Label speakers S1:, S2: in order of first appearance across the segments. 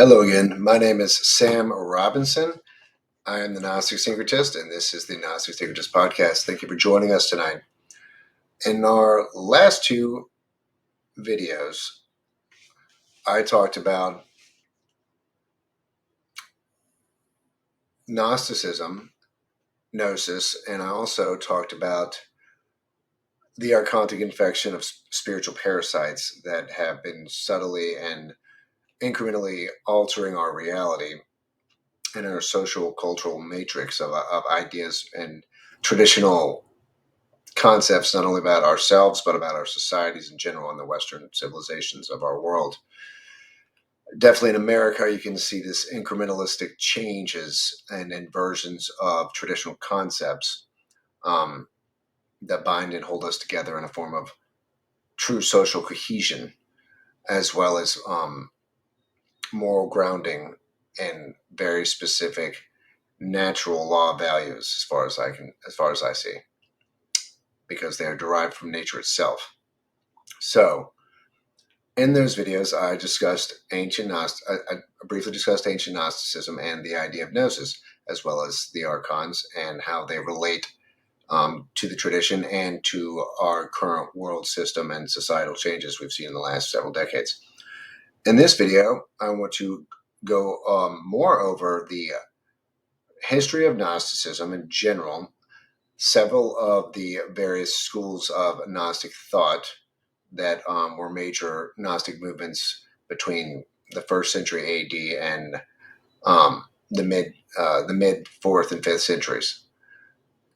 S1: Hello again. My name is Sam Robinson. I am the Gnostic Syncretist, and this is the Gnostic Syncretist podcast. Thank you for joining us tonight. In our last two videos, I talked about Gnosticism, Gnosis, and I also talked about the archontic infection of spiritual parasites that have been subtly and incrementally altering our reality and our social cultural matrix of ideas and traditional concepts, not only about ourselves, but about our societies in general and the Western civilizations of our world. Definitely in America, you can see this incrementalistic changes and inversions of traditional concepts that bind and hold us together in a form of true social cohesion, as well as moral grounding and very specific natural law values, as far as I see, because they are derived from nature itself. So, in those videos, I briefly discussed ancient Gnosticism and the idea of Gnosis, as well as the archons and how they relate to the tradition and to our current world system and societal changes we've seen in the last several decades. In this video, I want to go more over the history of Gnosticism in general, several of the various schools of Gnostic thought that were major Gnostic movements between the first century AD and the mid fourth and fifth centuries,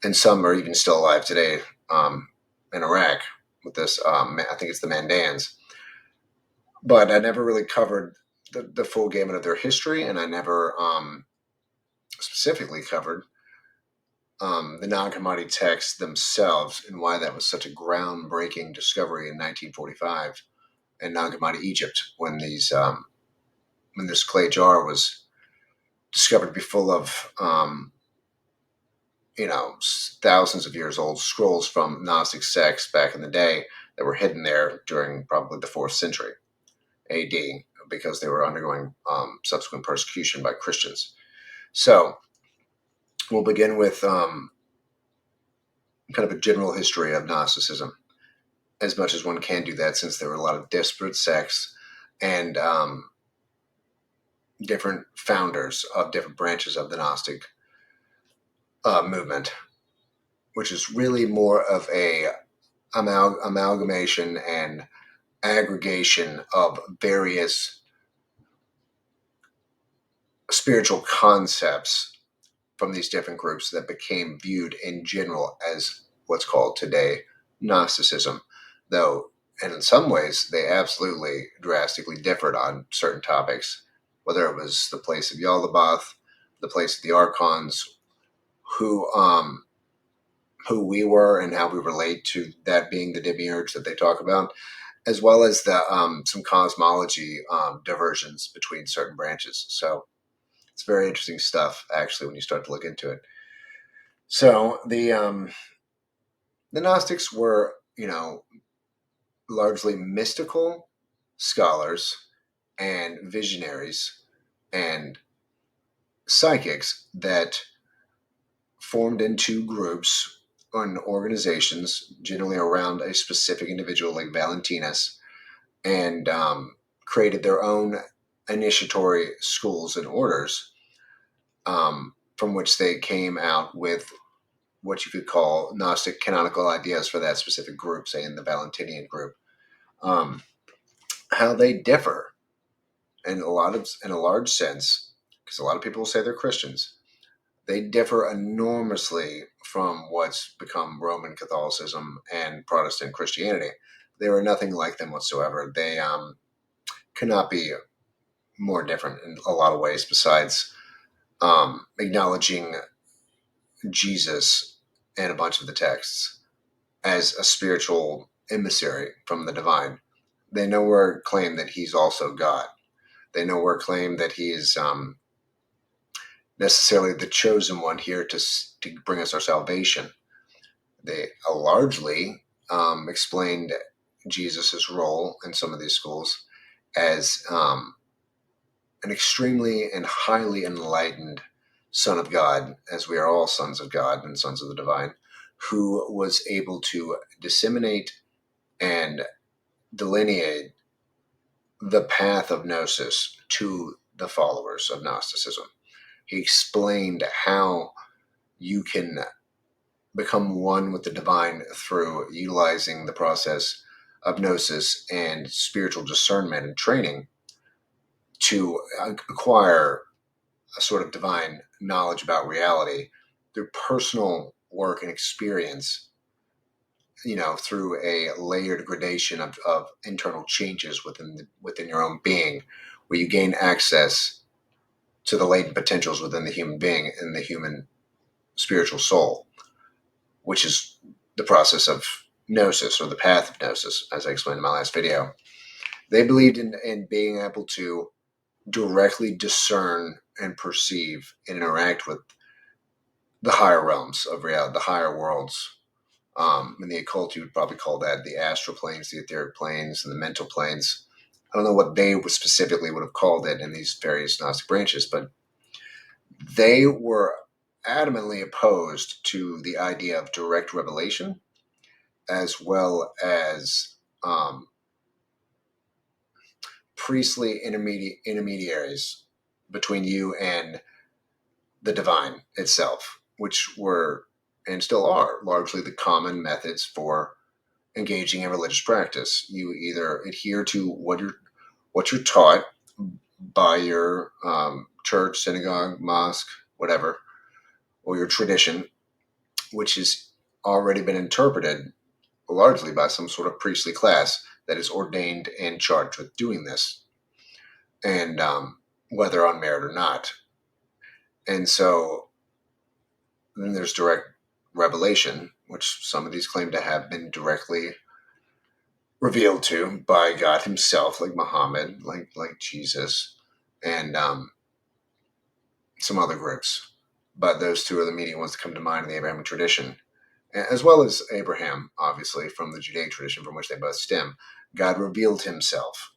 S1: and some are even still alive today in Iraq with this. I think it's the Mandaeans, but I never really covered the full gamut of their history, and I never specifically covered the Nag Hammadi texts themselves and why that was such a groundbreaking discovery in 1945 in Nag Hammadi, Egypt, when this clay jar was discovered to be full of thousands of years old scrolls from Gnostic sects back in the day that were hidden there during probably the 4th century AD because they were undergoing subsequent persecution by Christians. So we'll begin with kind of a general history of Gnosticism, as much as one can do that, since there were a lot of disparate sects and different founders of different branches of the Gnostic movement, which is really more of a amalgamation and aggregation of various spiritual concepts from these different groups that became viewed in general as what's called today Gnosticism, though, and in some ways they absolutely drastically differed on certain topics, whether it was the place of Yaldabaoth, the place of the archons, who we were and how we relate to that being the Demiurge that they talk about, as well as the some cosmology diversions between certain branches. So it's very interesting stuff, actually, when you start to look into it. So the Gnostics were, largely mystical scholars and visionaries and psychics that formed into groups and organizations, generally around a specific individual like Valentinians, and created their own initiatory schools and orders, from which they came out with what you could call Gnostic canonical ideas for that specific group, say in the Valentinian group. How they differ in a large sense, because a lot of people will say they're Christians. They differ enormously from what's become Roman Catholicism and Protestant Christianity. They were nothing like them whatsoever. They cannot be more different in a lot of ways, besides acknowledging Jesus in a bunch of the texts as a spiritual emissary from the divine. They nowhere claim that he's also God. They nowhere claim that he is necessarily the chosen one here to bring us our salvation. They largely explained Jesus' role in some of these schools as an extremely and highly enlightened Son of God, as we are all sons of God and sons of the divine, who was able to disseminate and delineate the path of Gnosis to the followers of Gnosticism. He explained how you can become one with the divine through utilizing the process of Gnosis and spiritual discernment and training to acquire a sort of divine knowledge about reality through personal work and experience, through a layered gradation of internal changes within your own being, where you gain access to the latent potentials within the human being and the human spiritual soul, which is the process of Gnosis, or the path of Gnosis, as I explained in my last video. They believed in being able to directly discern and perceive and interact with the higher realms of reality, the higher worlds. In the occult, you would probably call that the astral planes, the etheric planes, and the mental planes. I don't know what they specifically would have called it in these various Gnostic branches, but they were adamantly opposed to the idea of direct revelation, as well as priestly intermediaries between you and the divine itself, which were and still are largely the common methods for engaging in religious practice. You either adhere to what you're taught by your church, synagogue, mosque, whatever, or your tradition, which has already been interpreted largely by some sort of priestly class that is ordained and charged with doing this, and whether on merit or not. And so then there's direct revelation, which some of these claim to have been directly revealed to by God himself, like Muhammad, like Jesus, and some other groups. But those two are the immediate ones that come to mind in the Abrahamic tradition, as well as Abraham, obviously, from the Judaic tradition from which they both stem. God revealed himself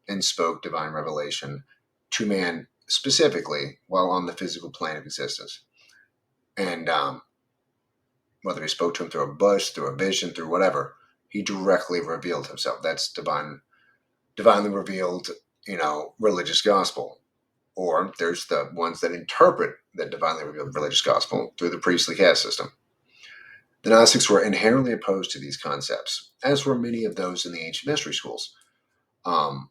S1: and spoke divine revelation to man specifically while on the physical plane of existence. And whether he spoke to him through a bush, through a vision, through whatever, he directly revealed himself. That's divinely revealed, religious gospel. Or there's the ones that interpret that divinely revealed religious gospel through the priestly caste system. The Gnostics were inherently opposed to these concepts, as were many of those in the ancient mystery schools. The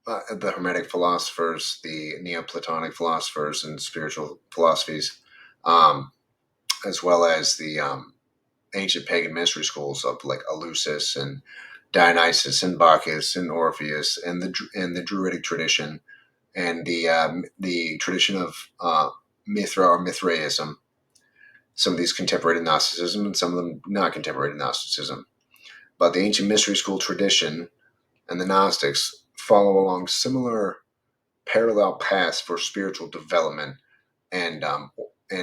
S1: Hermetic philosophers, the Neoplatonic philosophers, and spiritual philosophies, as well as the ancient pagan mystery schools of like Eleusis and Dionysus and Bacchus and Orpheus, and the Druidic tradition, and the tradition of Mithra or Mithraism. Some of these contemporary to Gnosticism, and some of them not contemporary to Gnosticism. But the ancient mystery school tradition and the Gnostics follow along similar parallel paths for spiritual development and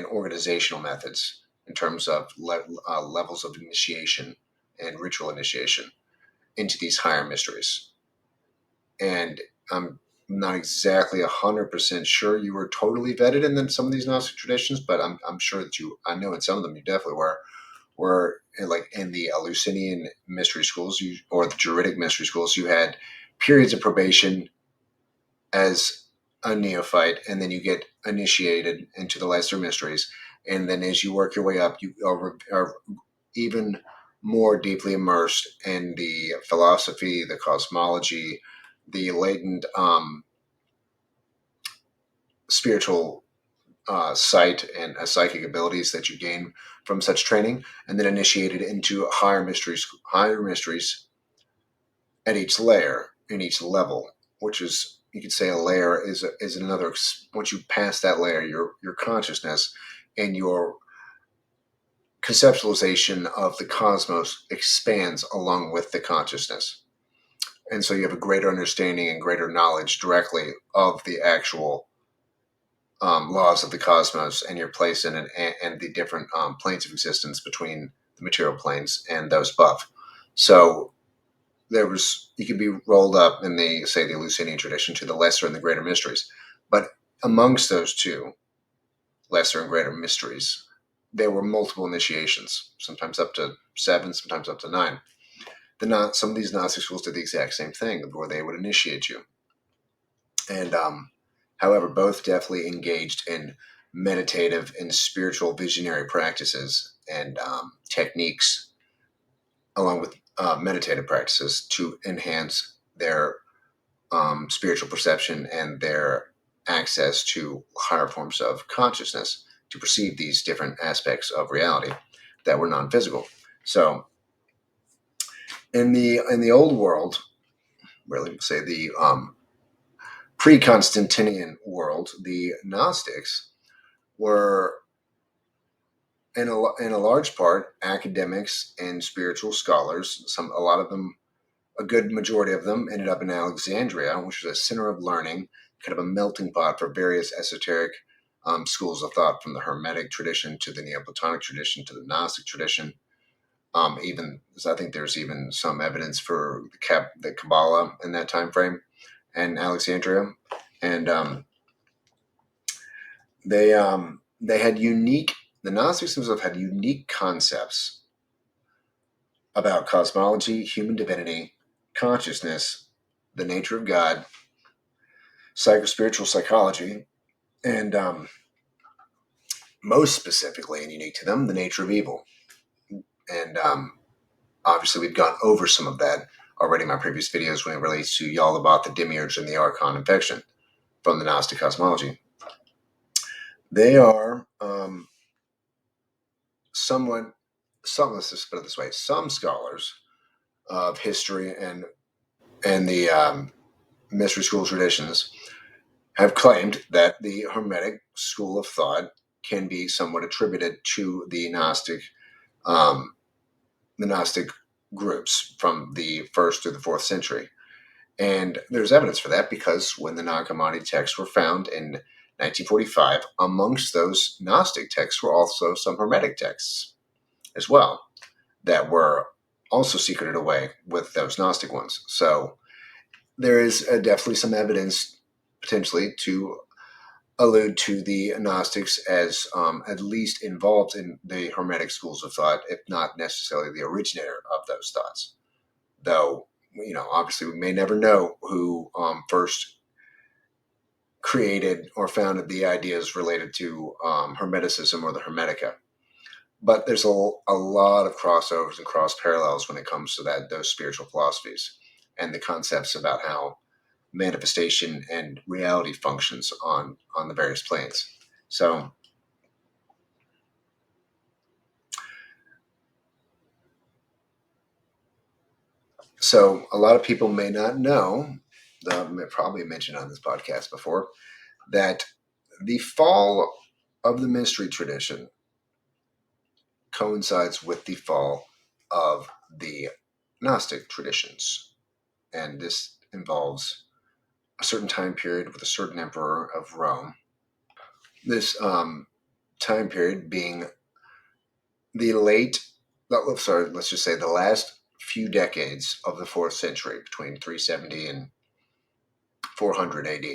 S1: organizational methods in terms of levels of initiation and ritual initiation into these higher mysteries. And I'm not exactly 100% sure you were totally vetted in some of these Gnostic traditions, but I'm sure that I know in some of them you definitely were like in the Eleusinian mystery schools, or the Druidic mystery schools, you had periods of probation as a neophyte, and then you get initiated into the lesser mysteries. And then as you work your way up, you are even more deeply immersed in the philosophy, the cosmology, the latent spiritual sight and psychic abilities that you gain from such training, and then initiated into higher mysteries at each layer, in each level, which is, you could say, a layer is another. Once you pass that layer, your consciousness and your conceptualization of the cosmos expands along with the consciousness. And so you have a greater understanding and greater knowledge directly of the actual laws of the cosmos and your place in it, and the different planes of existence between the material planes and those above. So you could be rolled up in the Eleusinian tradition to the lesser and the greater mysteries. But amongst those two, lesser and greater mysteries, there were multiple initiations, sometimes up to 7, sometimes up to 9. Some of these Gnostic schools did the exact same thing, where they would initiate you. And however, both definitely engaged in meditative and spiritual visionary practices and techniques, along with meditative practices, to enhance their spiritual perception and their access to higher forms of consciousness to perceive these different aspects of reality that were non-physical. So, in the old world, really say the pre-Constantinian world, the Gnostics were in a large part academics and spiritual scholars. A lot of them, a good majority of them, ended up in Alexandria, which was a center of learning, kind of a melting pot for various esoteric schools of thought, from the Hermetic tradition to the Neoplatonic tradition to the Gnostic tradition. Even I think there's even some evidence for the Kabbalah in that time frame, and Alexandria, and they had unique. The Gnostics themselves had unique concepts about cosmology, human divinity, consciousness, the nature of God, psychospiritual psychology, and most specifically and unique to them, the nature of evil. And obviously, we've gone over some of that already in my previous videos when it relates to y'all about the Demiurge and the Archon infection from the Gnostic cosmology. They are let's just put it this way, some scholars of history and the mystery school traditions have claimed that the Hermetic school of thought can be somewhat attributed to the Gnostic groups from the 1st through the 4th century. And there's evidence for that, because when the Nag Hammadi texts were found in 1945, amongst those Gnostic texts were also some Hermetic texts as well that were also secreted away with those Gnostic ones. So there is definitely some evidence potentially to allude to the Gnostics as at least involved in the Hermetic schools of thought, if not necessarily the originator of those thoughts. Though, obviously we may never know who first created or founded the ideas related to Hermeticism or the Hermetica. But there's a lot of crossovers and cross parallels when it comes to those spiritual philosophies and the concepts about how manifestation and reality functions on the various planes. So a lot of people may not know, I probably mentioned on this podcast before, that the fall of the mystery tradition coincides with the fall of the Gnostic traditions. And this involves a certain time period with a certain emperor of Rome. This time period being the let's just say the last few decades of the 4th century, between 370 and 400 AD,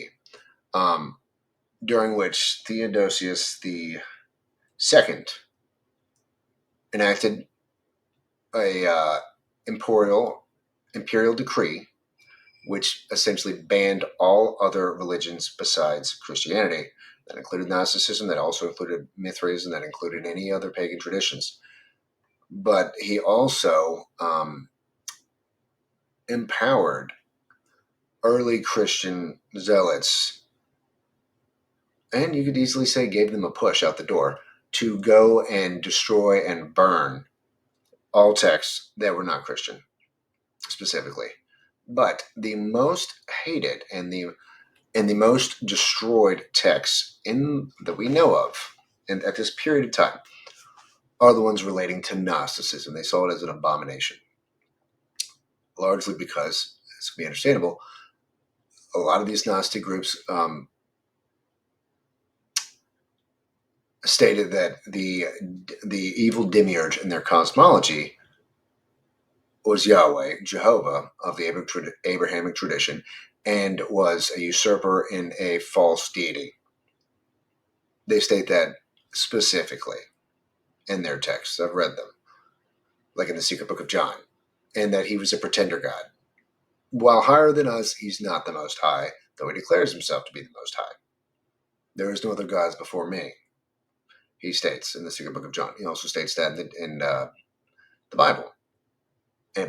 S1: during which Theodosius II enacted a imperial decree, which essentially banned all other religions besides Christianity. That included Gnosticism, that also included Mithraism, that included any other pagan traditions. But he also empowered early Christian zealots, and you could easily say gave them a push out the door, to go and destroy and burn all texts that were not Christian, specifically. But the most hated and the most destroyed texts that we know of, and at this period of time, are the ones relating to Gnosticism. They saw it as an abomination, largely because, as can be understandable, a lot of these Gnostic groups stated that the evil Demiurge and their cosmology was Yahweh, Jehovah, of the Abrahamic tradition, and was a usurper and a false deity. They state that specifically in their texts. I've read them, like in the Secret Book of John, and that he was a pretender god. While higher than us, he's not the Most High, though he declares himself to be the Most High. There is no other gods before me, he states in the Secret Book of John. He also states that in the Bible.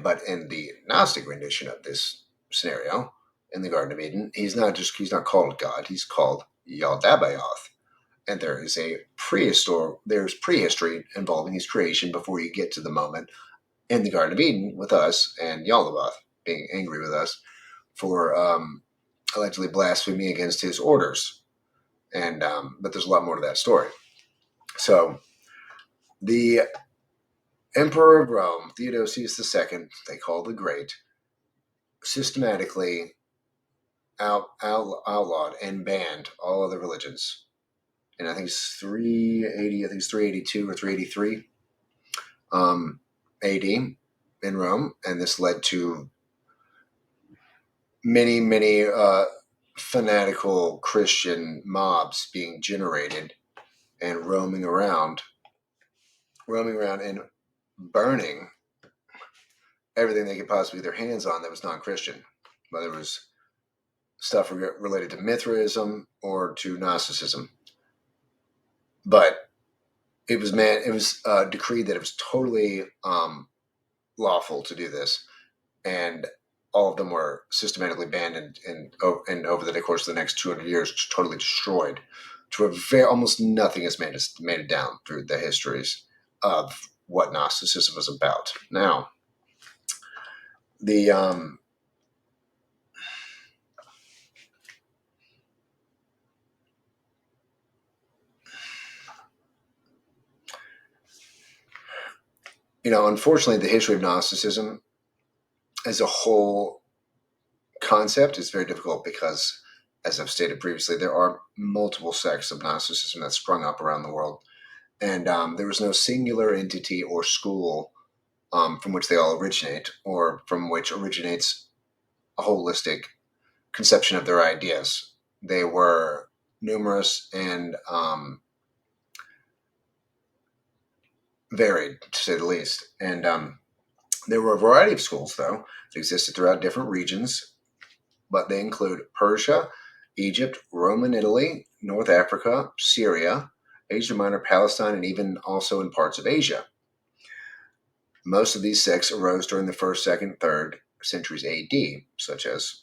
S1: But in the Gnostic rendition of this scenario, in the Garden of Eden, he's not called God, he's called Yaldabaoth. And there's prehistory involving his creation before you get to the moment in the Garden of Eden with us and Yaldabaoth being angry with us for allegedly blaspheming against his orders. And but there's a lot more to that story. So the Emperor of Rome, Theodosius II, they call the Great, systematically outlawed and banned all other religions. And I think it's 380. I think it's 382 or 383 AD in Rome, and this led to many fanatical Christian mobs being generated and roaming around and burning everything they could possibly get their hands on that was non-Christian, whether it was stuff related to Mithraism or to Gnosticism. But it was decreed that it was totally lawful to do this, and all of them were systematically banned and over the course of the next 200 years, totally destroyed. To almost nothing has made it down through the histories of what Gnosticism was about. Now, the unfortunately, the history of Gnosticism as a whole concept is very difficult because, as I've stated previously, there are multiple sects of Gnosticism that sprung up around the world. And there was no singular entity or school from which they all originate, or from which originates a holistic conception of their ideas. They were numerous and varied, to say the least. And there were a variety of schools, though, that existed throughout different regions, but they include Persia, Egypt, Roman Italy, North Africa, Syria, Asia Minor, Palestine, and even also in parts of Asia. Most of these sects arose during the 1st, 2nd, 3rd centuries AD, such as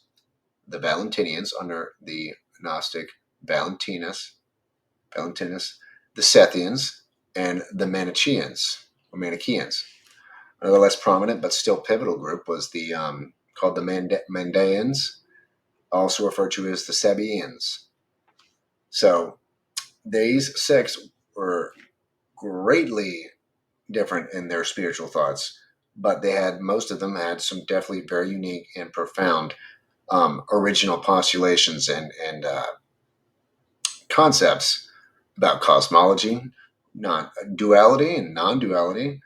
S1: the Valentinians under the Gnostic Valentinus, the Sethians, and the Manichaeans. Another less prominent but still pivotal group was the called the Mandaeans, also referred to as the Sabaeans. So these sects were greatly different in their spiritual thoughts, but most of them had some definitely very unique and profound original postulations and concepts about cosmology, duality and non-duality,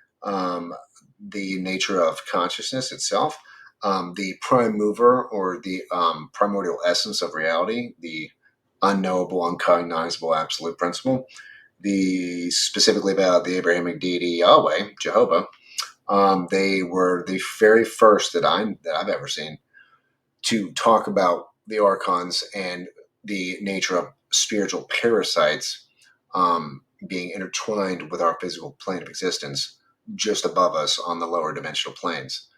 S1: the nature of consciousness itself, the prime mover or the primordial essence of reality, the unknowable, uncognizable absolute principle, specifically about the Abrahamic Deity Yahweh, Jehovah. They were the very first that I've ever seen to talk about the archons and the nature of spiritual parasites being intertwined with our physical plane of existence just above us on the lower dimensional planes.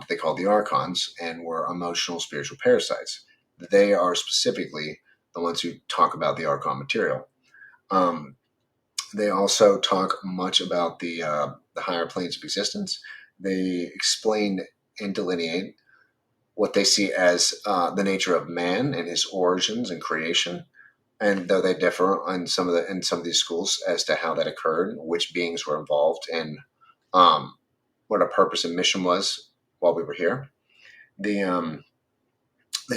S1: They call the archons and were emotional spiritual parasites. They are specifically the ones who talk about the archon material. They also talk much about the higher planes of existence. They explain and delineate what they see as the nature of man and his origins and creation. And though they differ in some of these schools as to how that occurred, which beings were involved, and what our purpose and mission was while we were here, they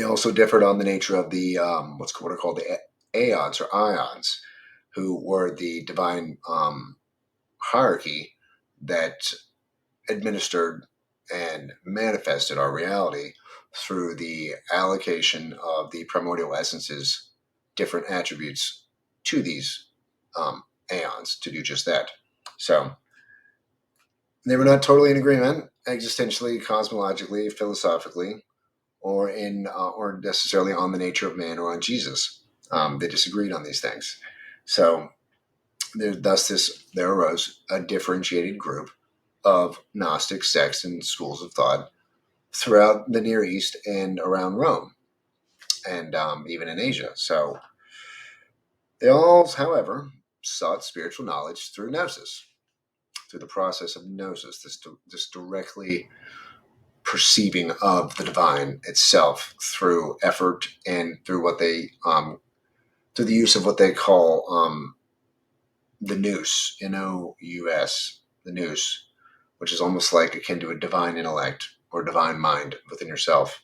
S1: also differed on the nature of the what are called the aeons or ions, who were the divine hierarchy that administered and manifested our reality through the allocation of the primordial essences, different attributes to these aeons to do just that. So they were not totally in agreement existentially, cosmologically, philosophically, or necessarily on the nature of man or on Jesus. They disagreed on these things. So there arose a differentiated group of Gnostic sects and schools of thought throughout the Near East and around Rome, and even in Asia. So they all, however, sought spiritual knowledge through Gnosis, through the process of Gnosis, this directly perceiving of the divine itself through effort and through through the use of what they call the nous, N-O-U-S, the nous, which is almost like akin to a divine intellect or divine mind within yourself.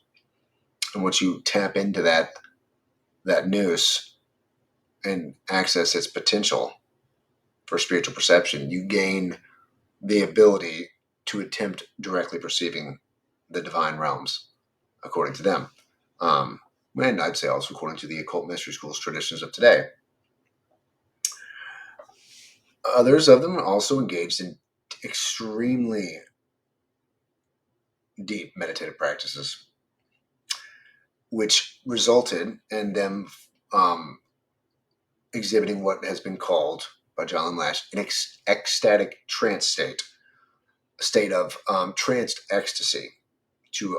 S1: And once you tap into that nous and access its potential for spiritual perception, you gain the ability to attempt directly perceiving the divine realms, according to them. And I'd say also according to the occult mystery schools traditions of today. Others of them also engaged in extremely deep meditative practices, which resulted in them exhibiting what has been called by John Lash an ecstatic trance state, a state of tranced ecstasy to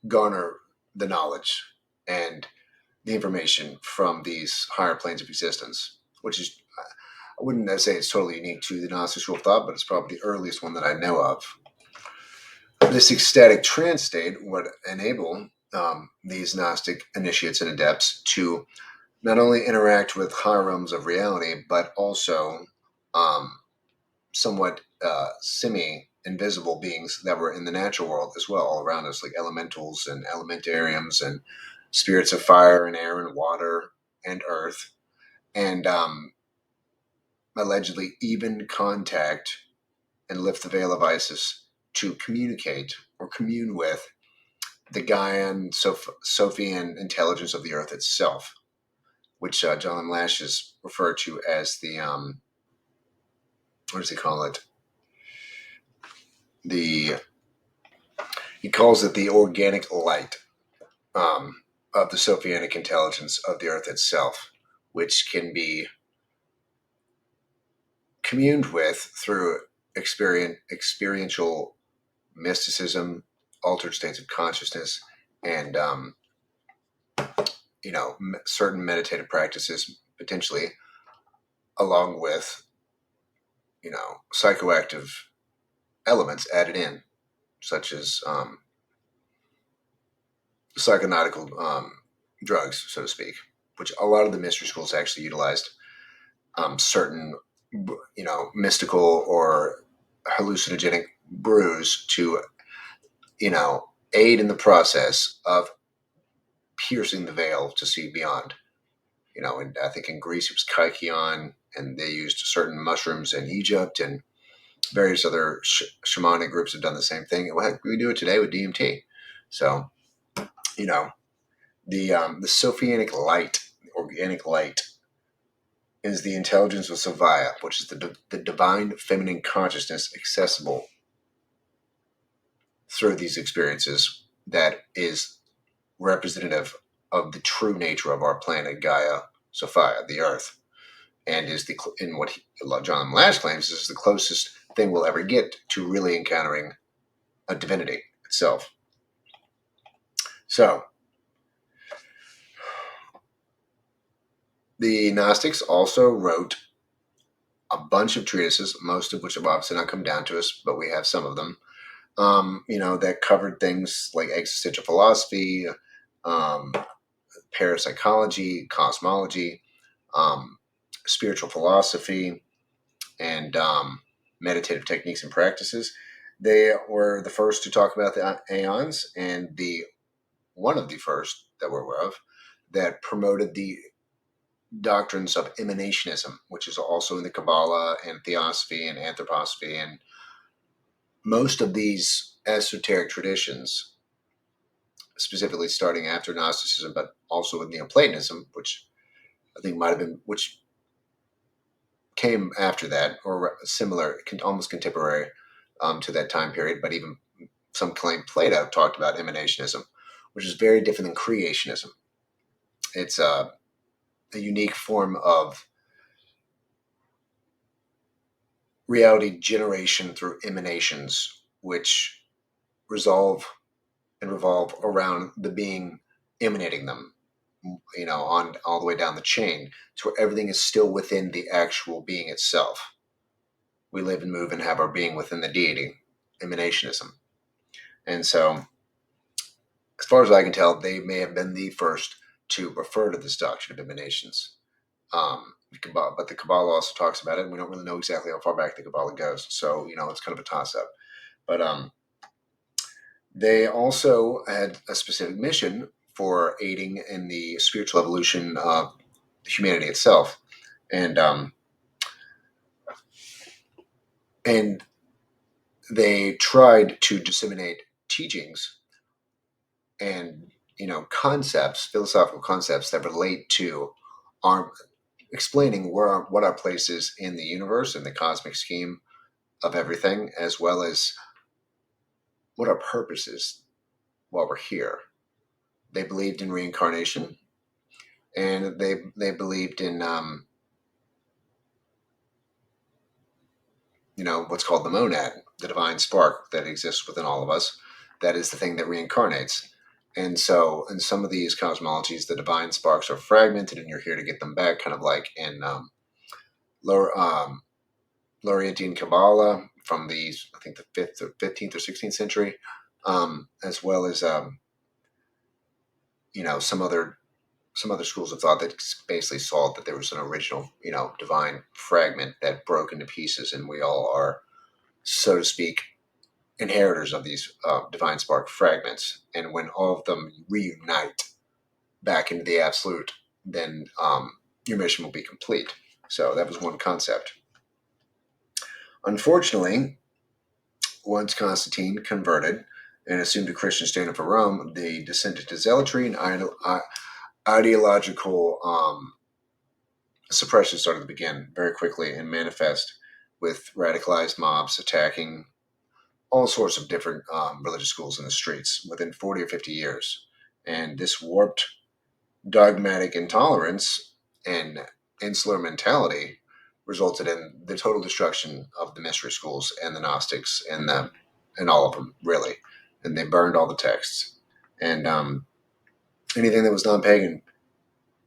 S1: garner the knowledge and the information from these higher planes of existence, which is, I wouldn't say it's totally unique to the Gnostic school of thought, but it's probably the earliest one that I know of. This ecstatic trance state would enable these Gnostic initiates and adepts to not only interact with higher realms of reality, but also somewhat semi-invisible beings that were in the natural world as well, all around us, like elementals and elementariums and spirits of fire and air and water and earth, and allegedly even contact and lift the veil of Isis to communicate or commune with the Gaian, Sophian intelligence of the earth itself, which John Lash is referred to as the, what does he call it? He calls it the organic light of the Sophianic intelligence of the earth itself, which can be communed with through experiential mysticism, altered states of consciousness, and certain meditative practices potentially, along with psychoactive elements added in, such as psychonautical drugs, so to speak, which a lot of the mystery schools actually utilized certain, mystical or hallucinogenic brews to, aid in the process of piercing the veil to see beyond. And I think in Greece it was kykeon, and they used certain mushrooms in Egypt, and various other shamanic groups have done the same thing. We do it today with DMT. So, the Sophianic light, the organic light, is the intelligence of Sophia, which is the divine feminine consciousness accessible through these experiences that is representative of the true nature of our planet Gaia, Sophia, the Earth, and is John Lash claims is the closest thing we'll ever get to really encountering a divinity itself. So, the Gnostics also wrote a bunch of treatises, most of which have obviously not come down to us, but we have some of them, that covered things like existential philosophy, parapsychology, cosmology, spiritual philosophy, and meditative techniques and practices. They were the first to talk about the aeons, and one of the first that we're aware of that promoted the doctrines of emanationism, which is also in the Kabbalah and Theosophy and Anthroposophy, and most of these esoteric traditions, specifically starting after Gnosticism, but also with Neoplatonism, which I think might have been, which came after that, or similar, almost contemporary to that time period. But even some claim Plato talked about emanationism, which is very different than creationism. It's a unique form of reality generation through emanations, which resolve and revolve around the being emanating them, on all the way down the chain to where everything is still within the actual being itself. We live and move and have our being within the deity, emanationism. And so, as far as I can tell, they may have been the first to refer to this doctrine of emanations. But the Kabbalah also talks about it, and we don't really know exactly how far back the Kabbalah goes. So, it's kind of a toss-up. But they also had a specific mission for aiding in the spiritual evolution of humanity itself. And they tried to disseminate teachings and concepts, philosophical concepts that relate to our explaining what our place is in the universe and the cosmic scheme of everything, as well as what our purpose is while we're here. They believed in reincarnation, and they believed in what's called the monad, the divine spark that exists within all of us. That is the thing that reincarnates. And so, in some of these cosmologies, the divine sparks are fragmented, and you're here to get them back, kind of like in Laurentian Kabbalah from the, I think, the 15th or 16th century, as well as some other schools of thought that basically saw that there was an original divine fragment that broke into pieces, and we all are, so to speak, inheritors of these divine spark fragments. And when all of them reunite back into the absolute, then your mission will be complete. So that was one concept. Unfortunately, once Constantine converted and assumed a Christian standard for Rome, they descended to zealotry and ideological suppression started to begin very quickly and manifest, with radicalized mobs attacking all sorts of different religious schools in the streets within 40 or 50 years. And this warped dogmatic intolerance and insular mentality resulted in the total destruction of the mystery schools and the Gnostics and all of them, really. And they burned all the texts. And anything that was non-pagan.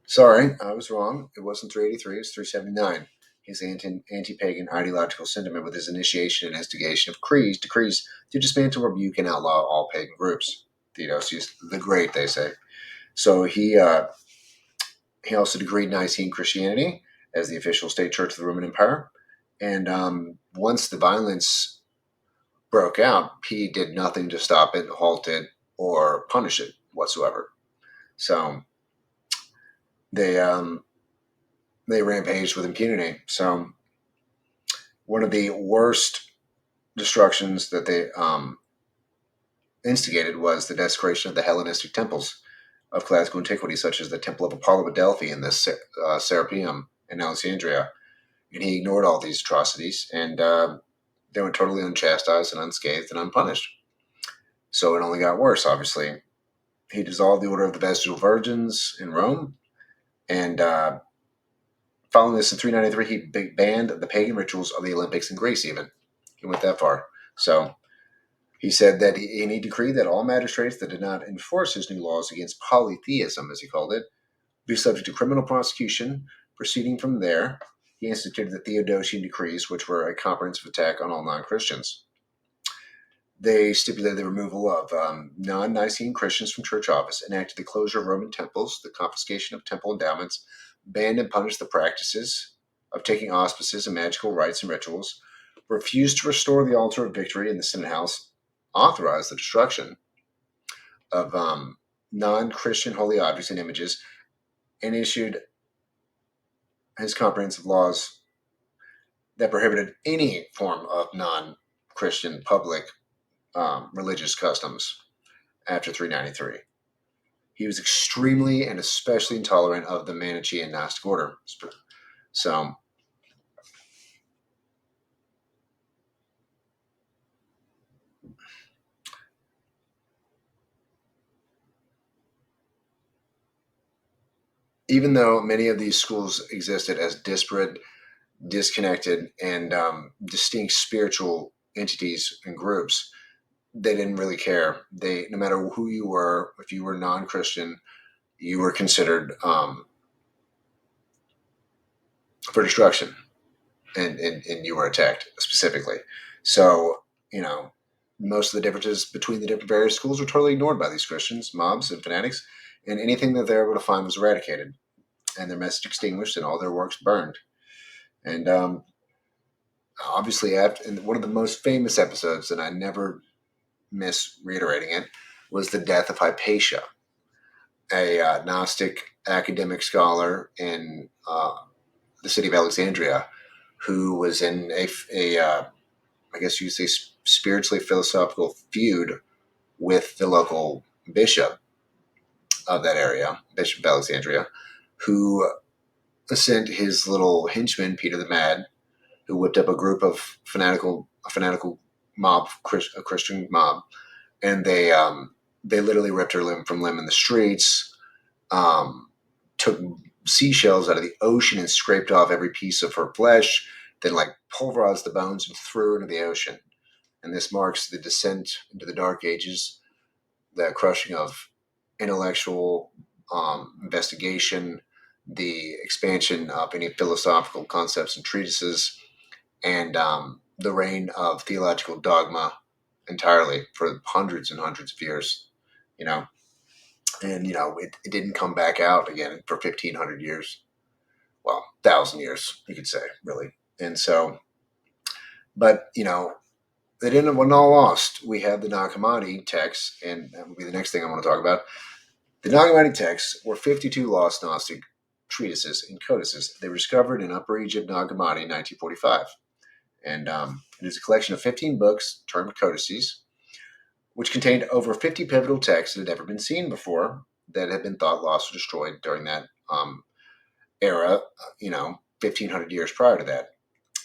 S1: Sorry, I was wrong. It wasn't 383, it's 379. His anti-pagan ideological sentiment with his initiation and instigation of decrees to dismantle, rebuke, and outlaw all pagan groups. Theodosius the Great, they say. So he also decreed Nicene Christianity as the official state church of the Roman Empire. And once the violence broke out, he did nothing to stop it, halt it, or punish it whatsoever. So they rampaged with impunity. So one of the worst destructions that they instigated was the desecration of the Hellenistic temples of classical antiquity, such as the Temple of Apollo at Delphi and the Serapeum in Alexandria. And he ignored all these atrocities, and they went totally unchastised and unscathed and unpunished. So it only got worse, obviously. He dissolved the Order of the Vestal Virgins in Rome, and following this in 393, he banned the pagan rituals of the Olympics in Greece, even. He went that far. So he said that he decreed that all magistrates that did not enforce his new laws against polytheism, as he called it, be subject to criminal prosecution. Proceeding from there, he instituted the Theodosian decrees, which were a comprehensive attack on all non-Christians. They stipulated the removal of non-Nicene Christians from church office, enacted the closure of Roman temples, the confiscation of temple endowments, banned and punished the practices of taking auspices and magical rites and rituals, refused to restore the altar of victory in the Senate House, authorized the destruction of non-Christian holy objects and images, and issued his comprehensive laws that prohibited any form of non-Christian public religious customs after 393. He was extremely and especially intolerant of the Manichaean Gnostic order. So, even though many of these schools existed as disparate, disconnected, and distinct spiritual entities and groups, they didn't really care. No matter who you were, if you were non-Christian, you were considered for destruction, and you were attacked specifically. So, most of the differences between the different various schools were totally ignored by these Christians, mobs, and fanatics, and anything that they were able to find was eradicated, and their message extinguished, and all their works burned. And obviously, after one of the most famous episodes, and I never miss reiterating it, was the death of Hypatia, a Gnostic academic scholar in the city of Alexandria, who was in I guess you say, spiritually philosophical feud with the local bishop of that area, Bishop of Alexandria, who sent his little henchman, Peter the Mad, who whipped up a group of a fanatical mob, a Christian mob, and they literally ripped her limb from limb in the streets, took seashells out of the ocean and scraped off every piece of her flesh, then pulverized the bones and threw her into the ocean. And this marks the descent into the Dark Ages, the crushing of intellectual investigation, the expansion of any philosophical concepts and treatises, and the reign of theological dogma entirely for hundreds and hundreds of years. It didn't come back out again for 1,500 years. Well, 1,000 years, you could say, really. And so, but, they didn't wasn't all lost. We have the Nag Hammadi texts, and that will be the next thing I want to talk about. The Nag Hammadi texts were 52 lost Gnostic treatises and codices. They were discovered in Upper Egypt, Nag Hammadi, in 1945. And it is a collection of 15 books termed codices, which contained over 50 pivotal texts that had never been seen before, that had been thought lost or destroyed during that era, 1,500 years prior to that.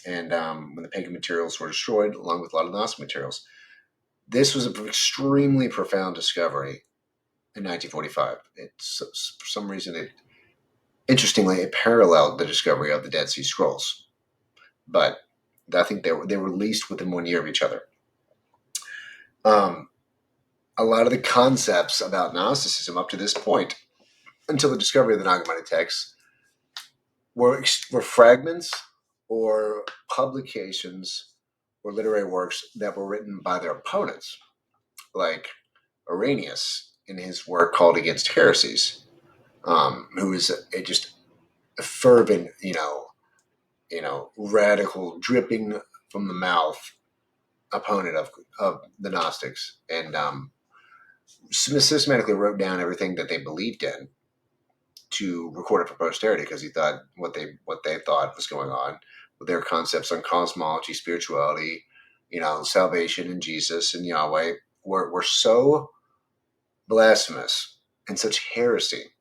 S1: And when the pagan materials were destroyed, along with a lot of Gnostic materials. This was an extremely profound discovery in 1945. For some reason, interestingly, it paralleled the discovery of the Dead Sea Scrolls. But I think they were released within 1 year of each other. A lot of the concepts about Gnosticism up to this point, until the discovery of the Nag Hammadi texts, were fragments or publications or literary works that were written by their opponents, like Irenaeus in his work called Against Heresies, who is just a fervent, radical, dripping from the mouth opponent of the Gnostics, and systematically wrote down everything that they believed in to record it for posterity, because he thought what they thought was going on with their concepts on cosmology, spirituality, salvation and Jesus and Yahweh were so blasphemous and such heresy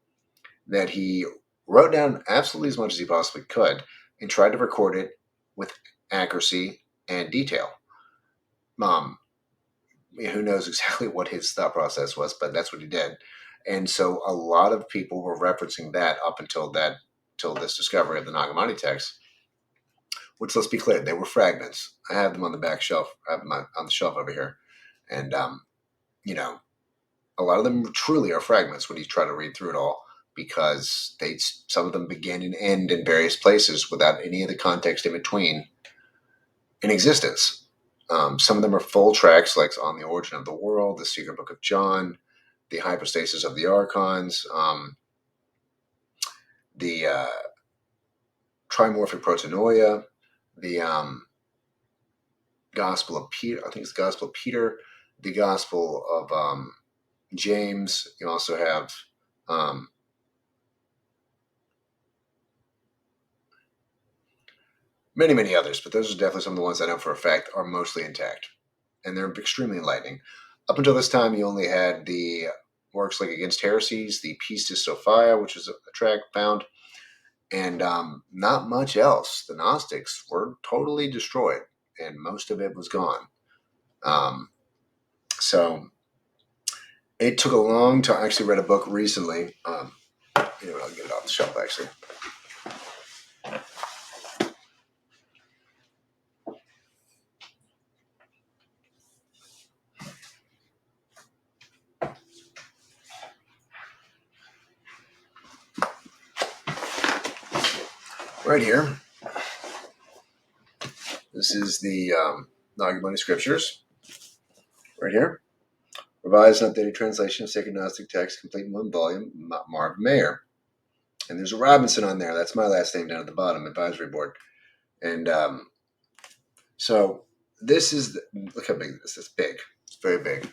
S1: that he wrote down absolutely as much as he possibly could and tried to record it with accuracy and detail. Who knows exactly what his thought process was, but that's what he did. And so a lot of people were referencing that up until this discovery of the Nag Hammadi text, which, let's be clear, they were fragments. I have them on the back shelf, I have them on the shelf over here. And, a lot of them truly are fragments when you try to read through it all, because some of them begin and end in various places without any of the context in between in existence. Some of them are full tracks, like On the Origin of the World, The Secret Book of John, The Hypostasis of the Archons, the Trimorphic Protonoia, the Gospel of Peter, I think it's the Gospel of Peter, the Gospel of James. You also have many, many others, but those are definitely some of the ones I know for a fact are mostly intact. and they're extremely enlightening. Up until this time, you only had the works like Against Heresies, the Pistis Sophia, which is a tract found, and not much else. The Gnostics were totally destroyed, and most of it was gone. So it took a long time. I actually read a book recently. I'll get it off the shelf, actually. Right here. This is the Nag Hammadi Scriptures. Right here. Revised and updated translation of sacred Gnostic text, complete in one volume, Marv Mayer. And there's a Robinson on there. That's my last name down at the bottom, advisory board. And so this is, look how big this is. It's big. It's very big.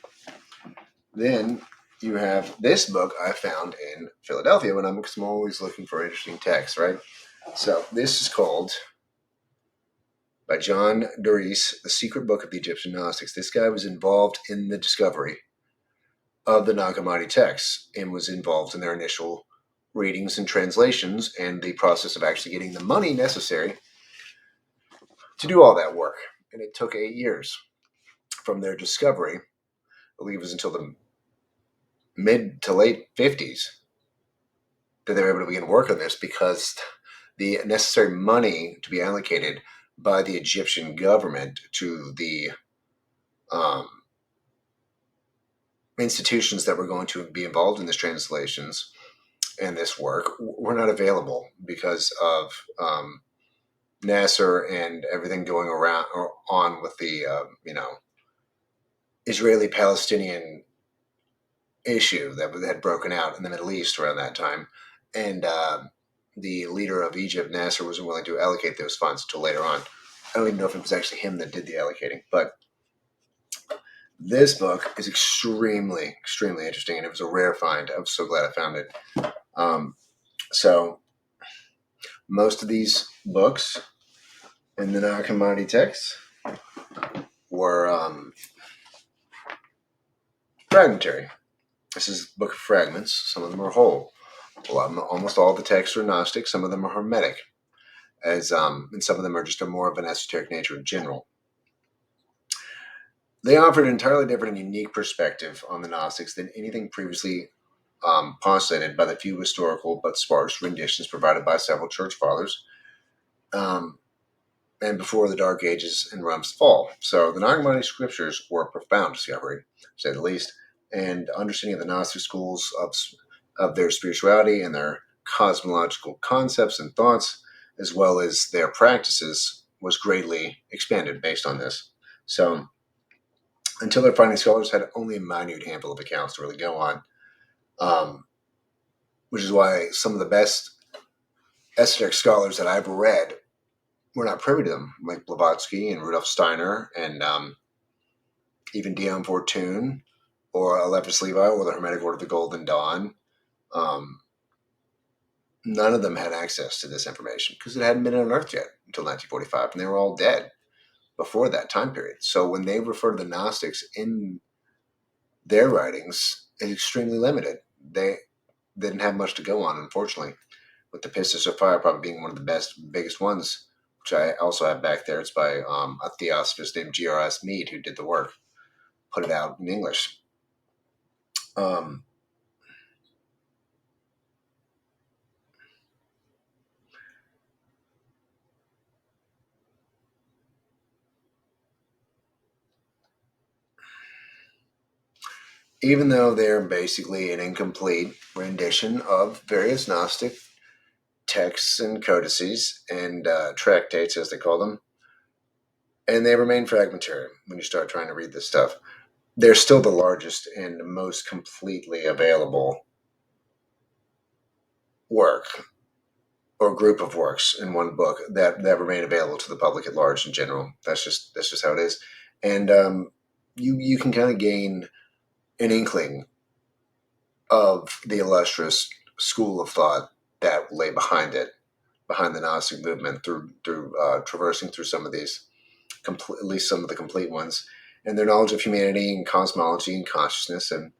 S1: Then you have this book I found in Philadelphia when I'm always looking for interesting texts, right? So this is called, by John Doris, The Secret Book of the Egyptian Gnostics. This guy was involved in the discovery of the Nag Hammadi texts and was involved in their initial readings and translations and the process of actually getting the money necessary to do all that work. And it took 8 years from their discovery, I believe it was until the mid to late 50s, that they were able to begin work on this, because the necessary money to be allocated by the Egyptian government to the institutions that were going to be involved in these translations and this work were not available because of Nasser and everything going around or on with the Israeli-Palestinian issue that had broken out in the Middle East around that time, and the leader of Egypt, Nasser, wasn't willing to allocate those funds until later on. I don't even know if it was actually him that did the allocating, but this book is extremely, extremely interesting, and it was a rare find. I'm so glad I found it. So most of these books in the Nag Hammadi texts were fragmentary. This is a book of fragments. Some of them are whole. Almost all the texts are Gnostic. Some of them are Hermetic, and some of them are just more of an esoteric nature in general. They offered an entirely different and unique perspective on the Gnostics than anything previously postulated by the few historical but sparse renditions provided by several church fathers, and before the Dark Ages and Rome's fall. So the Nag Hammadi Scriptures were a profound discovery, to say the least, and understanding of the Gnostic schools of their spirituality and their cosmological concepts and thoughts, as well as their practices, was greatly expanded based on this. So until their finding, scholars had only a minute handful of accounts to really go on, which is why some of the best esoteric scholars that I've read were not privy to them, like Blavatsky and Rudolf Steiner and even Dion Fortune or Alephus Levi or the Hermetic Order of the Golden Dawn. None of them had access to this information because it hadn't been unearthed yet until 1945, and they were all dead before that time period. So when they refer to the Gnostics in their writings, it's extremely limited. They didn't have much to go on, unfortunately, with the Pistis Sophia probably being one of the biggest ones, which I also have back there. It's by a theosophist named G.R.S. Mead, who did the work, put it out in English. Even though they're basically an incomplete rendition of various Gnostic texts and codices and tractates, as they call them, and they remain fragmentary when you start trying to read this stuff, they're still the largest and most completely available work or group of works in one book that remain available to the public at large in general. That's just how it is, and you can kind of gain an inkling of the illustrious school of thought that lay behind it, behind the Gnostic movement, through traversing through some of these, at least some of the complete ones, and their knowledge of humanity and cosmology and consciousness, and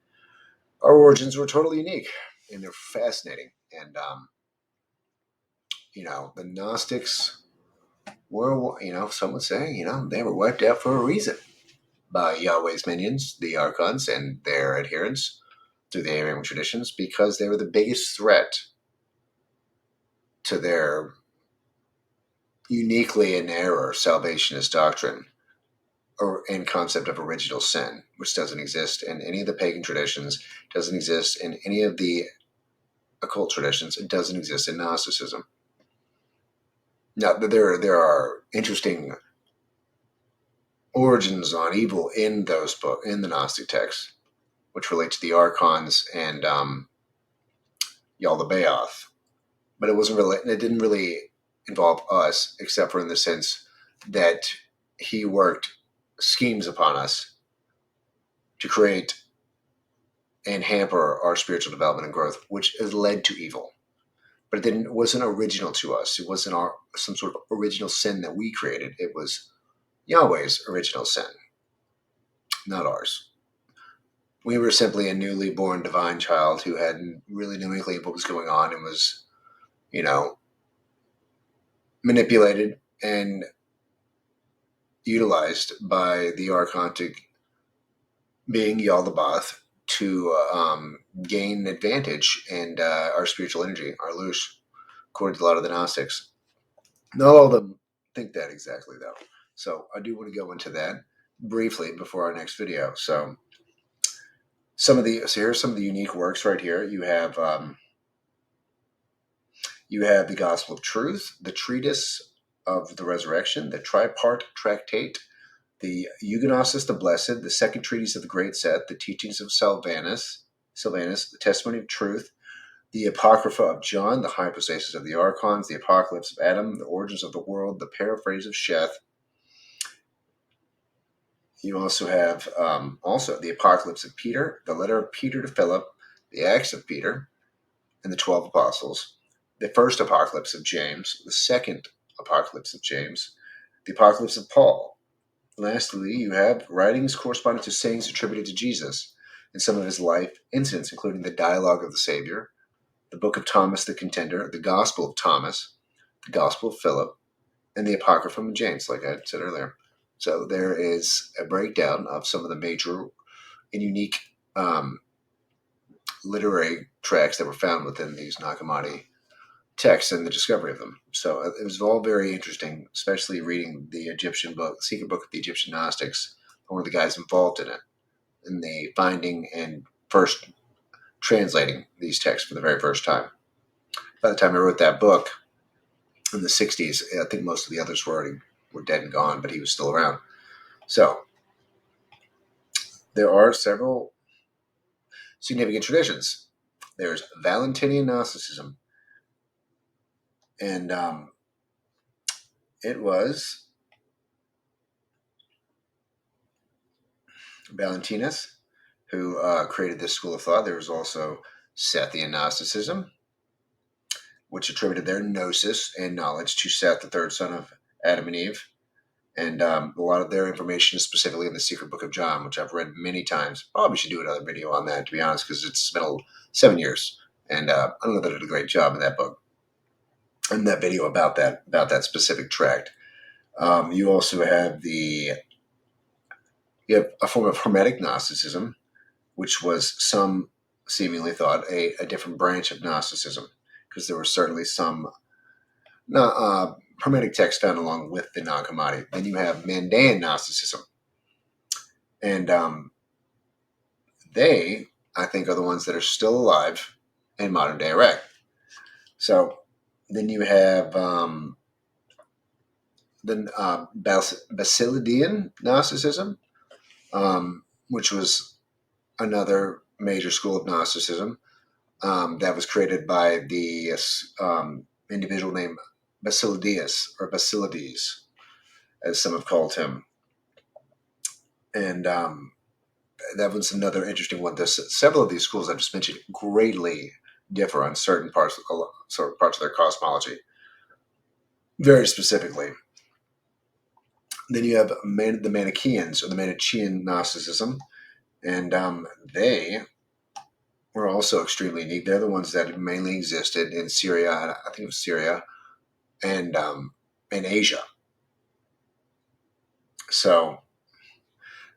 S1: our origins were totally unique, and they're fascinating. And the Gnostics were, some would say, they were wiped out for a reason by Yahweh's minions, the archons, and their adherents through the Abrahamic traditions, because they were the biggest threat to their uniquely in error salvationist doctrine and concept of original sin, which doesn't exist in any of the pagan traditions, doesn't exist in any of the occult traditions, it doesn't exist in Gnosticism. Now, there are interesting origins on evil in the Gnostic texts, which relate to the archons and Yaldabaoth, but it didn't really involve us, except for in the sense that he worked schemes upon us to create and hamper our spiritual development and growth, which has led to evil. But it wasn't original to us. It wasn't some sort of original sin that we created. It was Yahweh's original sin, not ours. We were simply a newly born divine child who had really no inkling of what was going on and was, manipulated and utilized by the archontic being Yaldabaoth to gain advantage and our spiritual energy, our lush, according to a lot of the Gnostics. Not all of them think that exactly, though. So I do want to go into that briefly before our next video. So here's some of the unique works right here. You have the Gospel of Truth, the Treatise of the Resurrection, the Tripart Tractate, the Eugenesis the Blessed, the Second Treatise of the Great Set, the Teachings of Sylvanus, the Testimony of Truth, the Apocrypha of John, the Hypostasis of the Archons, the Apocalypse of Adam, the Origins of the World, the Paraphrase of Sheth. You also have the Apocalypse of Peter, the Letter of Peter to Philip, the Acts of Peter, and the 12 Apostles, the First Apocalypse of James, the Second Apocalypse of James, the Apocalypse of Paul. Lastly, you have writings corresponding to sayings attributed to Jesus and some of his life incidents, including the Dialogue of the Savior, the Book of Thomas the Contender, the Gospel of Thomas, the Gospel of Philip, and the Apocrypha of James, like I said earlier. So there is a breakdown of some of the major and unique literary tracts that were found within these Nag Hammadi texts and the discovery of them. So it was all very interesting, especially reading the Egyptian book, the Secret Book of the Egyptian Gnostics, one of the guys involved in it, in the finding and first translating these texts for the very first time. By the time I wrote that book in the 60s, I think most of the others were dead and gone, but he was still around. So there are several significant traditions. There's Valentinian Gnosticism, and it was Valentinus who created this school of thought. There was also Sethian Gnosticism, which attributed their gnosis and knowledge to Seth, the third son of Adam and Eve. And a lot of their information is specifically in the Secret Book of John, which I've read many times. Probably should do another video on that, to be honest, because it's been 7 years. And I don't know that I did a great job in that book and that video about that specific tract. You also have a form of Hermetic Gnosticism, which was some seemingly thought a different branch of Gnosticism, because there were certainly some Hermetic texts found along with the Nag Hammadi. Then you have Mandaean Gnosticism, and they, I think, are the ones that are still alive in modern day Iraq. So then you have the Basilidian Gnosticism, which was another major school of Gnosticism that was created by the individual named Basilides, as some have called him. And that was another interesting one. Several of these schools I've just mentioned greatly differ on certain parts of their cosmology, very specifically. Then you have the Manichaeans, or the Manichaean Gnosticism, and they were also extremely unique. They're the ones that mainly existed in Syria, I think it was Syria, and in Asia. So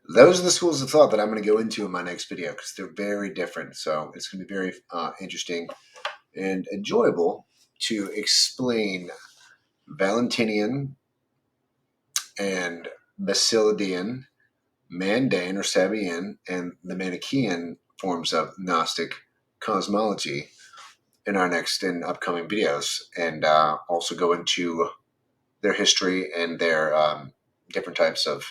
S1: those are the schools of thought that I'm going to go into in my next video because they're very different. So it's going to be very interesting and enjoyable to explain Valentinian and Basilidian, Mandaean or Sabian, and the Manichaean forms of Gnostic cosmology in our next and upcoming videos, and also go into their history and their different types of